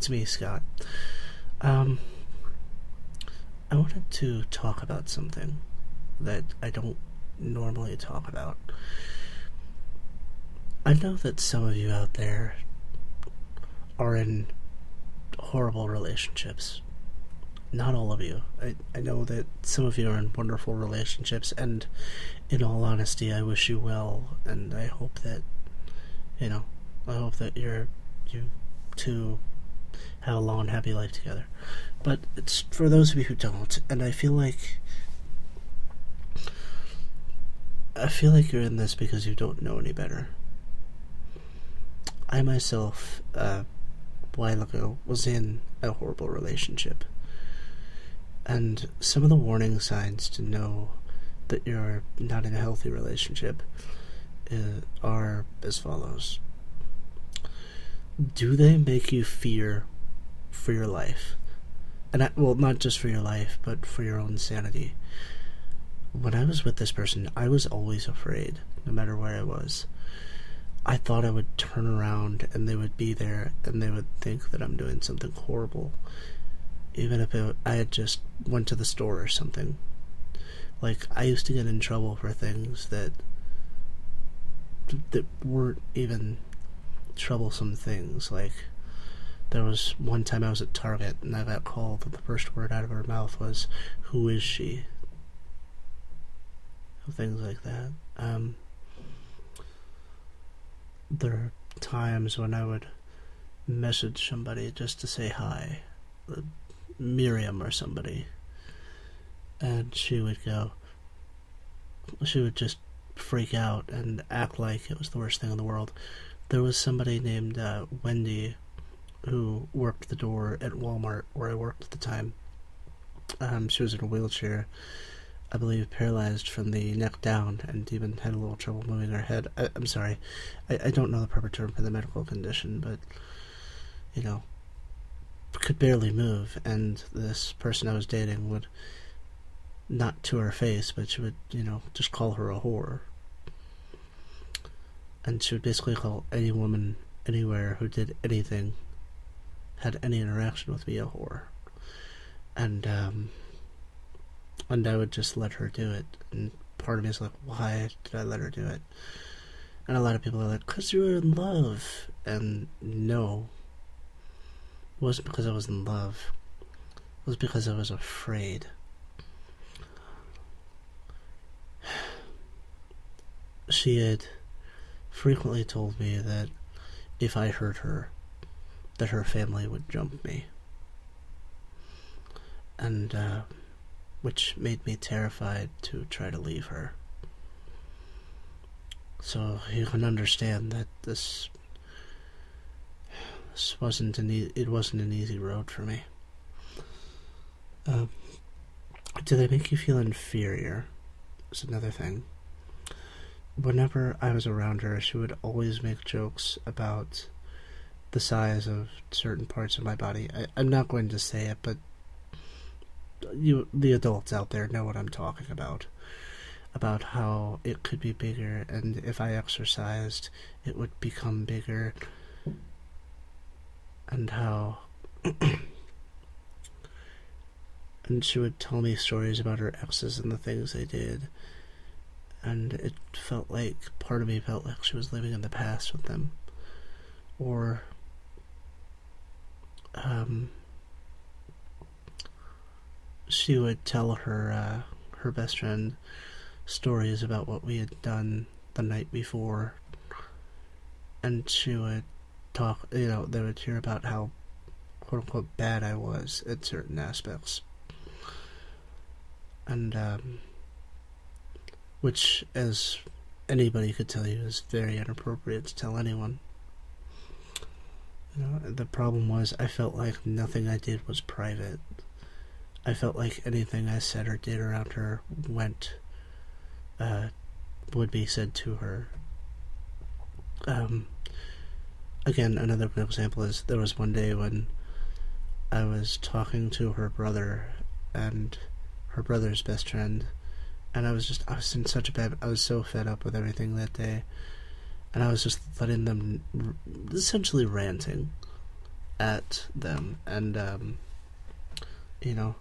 it's me, Scott. Um, I wanted to talk about something that I don't normally talk about. I know that some of you out there are in horrible relationships. Not all of you. I know that some of you are in wonderful relationships, and in all honesty, I wish you well, and I hope that, I hope that you two have a long and happy life together. But it's for those of you who don't, and I feel like you're in this because you don't know any better. I myself, a while ago, was in a horrible relationship. And some of the warning signs to know that you're not in a healthy relationship are as follows. Do they make you fear for your life? And not just for your life, but for your own sanity. When I was with this person, I was always afraid, no matter where I was. I thought I would turn around and they would be there and they would think that I'm doing something horrible. Even if I had just went to the store or something. Like, I used to get in trouble for things that weren't even troublesome things. Like, there was one time I was at Target and I got called and the first word out of her mouth was, "Who is she?" Things like that. There are times when I would message somebody just to say hi, Miriam or somebody, and she would just freak out and act like it was the worst thing in the world. There was somebody named Wendy who worked the door at Walmart where I worked at the time. She was in a wheelchair, I believe paralyzed from the neck down, and even had a little trouble moving her head. I'm sorry, I don't know the proper term for the medical condition, but, could barely move, and this person I was dating would, not to her face, but she would, just call her a whore. And she would basically call any woman anywhere who did anything, had any interaction with me, a whore. And I would just let her do it, and part of me is like, why did I let her do it? And a lot of people are like, 'cause you were in love. And no, it wasn't because I was in love. It was because I was afraid. She had frequently told me that if I hurt her, that her family would jump me. And, which made me terrified to try to leave her. So you can understand that this wasn't an easy road for me. Do they make you feel inferior? Is another thing. Whenever I was around her, she would always make jokes about the size of certain parts of my body. I'm not going to say it, but the adults out there know what I'm talking about how it could be bigger, and if I exercised, it would become bigger, and how and she would tell me stories about her exes and the things they did, and it felt like, part of me felt like she was living in the past with them. Or she would tell her best friend stories about what we had done the night before, and she would talk, they would hear about how quote-unquote bad I was at certain aspects. And, which, as anybody could tell you, is very inappropriate to tell anyone. The problem was, I felt like nothing I did was private. I felt like anything I said or did around her would be said to her. Again, another good example is, there was one day when I was talking to her brother and her brother's best friend, and I was in such a bad, I was so fed up with everything that day, and I was just letting them, essentially ranting at them, and you know,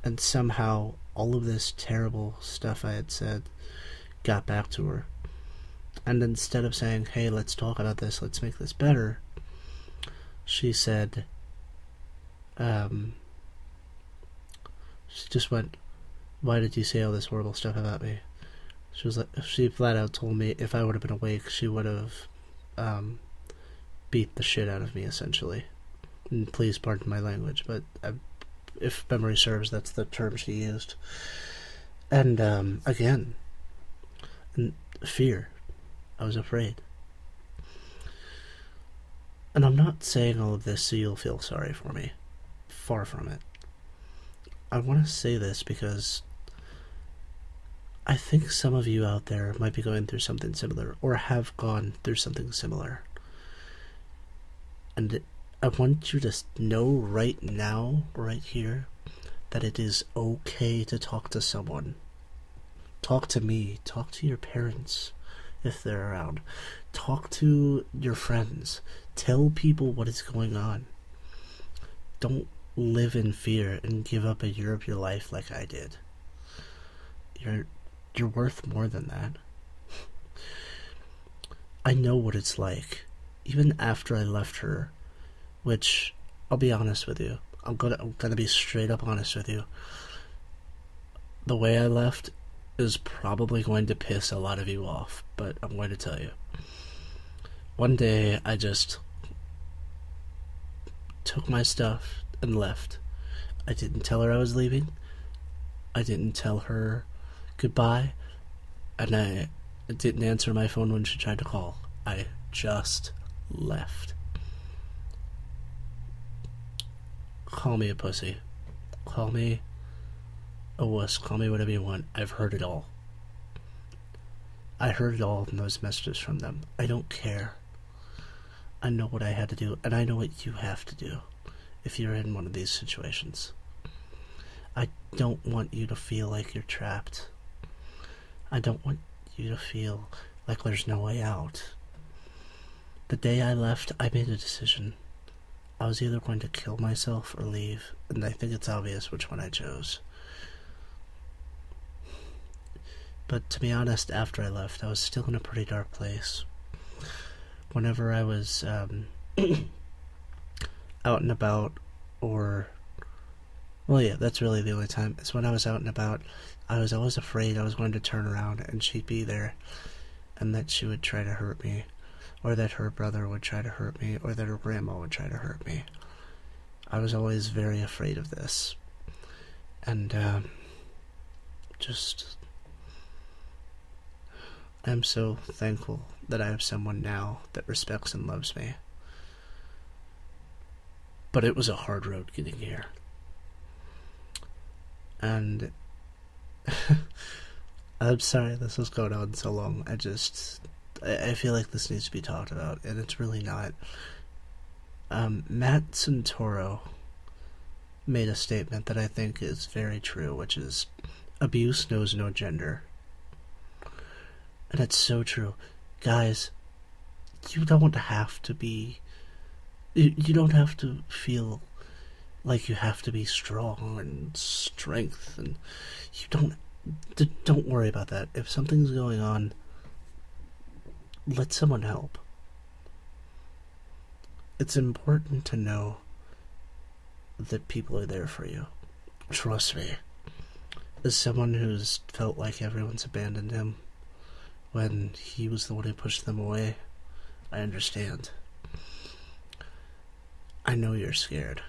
and somehow all of this terrible stuff I had said got back to her. And instead of saying, hey, let's talk about this, let's make this better, she said, she just went, why did you say all this horrible stuff about me? She flat out told me if I would have been awake, she would have beat the shit out of me, essentially. And please pardon my language, but if memory serves, that's the term she used. And again, fear. I was afraid. And I'm not saying all of this so you'll feel sorry for me. Far from it. I want to say this because I think some of you out there might be going through something similar, or have gone through something similar. And I want you to know right now, right here, that it is okay to talk to someone. Talk to me. Talk to your parents, if they're around. Talk to your friends. Tell people what is going on. Don't live in fear and give up a year of your life like I did. You're worth more than that. I know what it's like. Even after I left her, which, I'll be honest with you. I'm gonna be straight up honest with you. The way I left is probably going to piss a lot of you off, but I'm going to tell you. One day, I just took my stuff and left. I didn't tell her I was leaving. I didn't tell her goodbye. And I didn't answer my phone when she tried to call. I just left. Call me a pussy. Call me a wuss. Call me whatever you want. I've heard it all. I heard it all in those messages from them. I don't care. I know what I had to do, and I know what you have to do if you're in one of these situations. I don't want you to feel like you're trapped. I don't want you to feel like there's no way out. The day I left, I made a decision. I was either going to kill myself or leave, and I think it's obvious which one I chose. But to be honest, after I left, I was still in a pretty dark place. Whenever I was out and about, or... well, yeah, that's really the only time. It's when I was out and about, I was always afraid I was going to turn around and she'd be there, and that she would try to hurt me, or that her brother would try to hurt me, or that her grandma would try to hurt me. I was always very afraid of this. And, I'm so thankful that I have someone now that respects and loves me. But it was a hard road getting here. And I'm sorry this was going on so long. I feel like this needs to be talked about, and it's really not. Matt Santoro made a statement that I think is very true, which is, abuse knows no gender. And it's so true. Guys, you don't have to be... You don't have to feel like you have to be strong and strength, and you don't worry about that. If something's going on, let someone help. It's important to know that people are there for you. Trust me. As someone who's felt like everyone's abandoned him when he was the one who pushed them away, I understand. I know you're scared.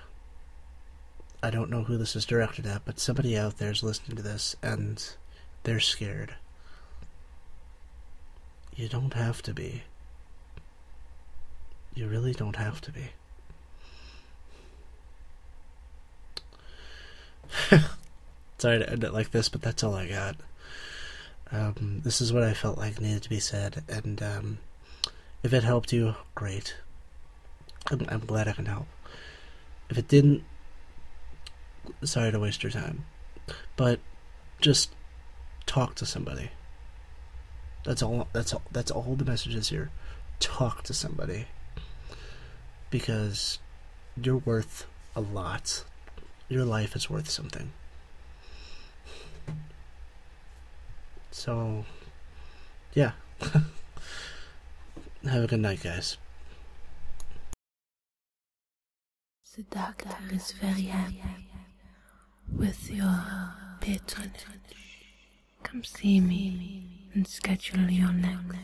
I don't know who this is directed at, but somebody out there is listening to this and they're scared. You don't have to be. You really don't have to be. Sorry to end it like this, but that's all I got. This is what I felt like needed to be said, and if it helped you, great. I'm glad I can help. If it didn't, sorry to waste your time. But just talk to somebody. That's all the message is here. Talk to somebody. Because You're worth a lot. Your life is worth something. So, yeah. Have a good night, guys. The doctor is very happy with your patronage. Come see me and schedule your next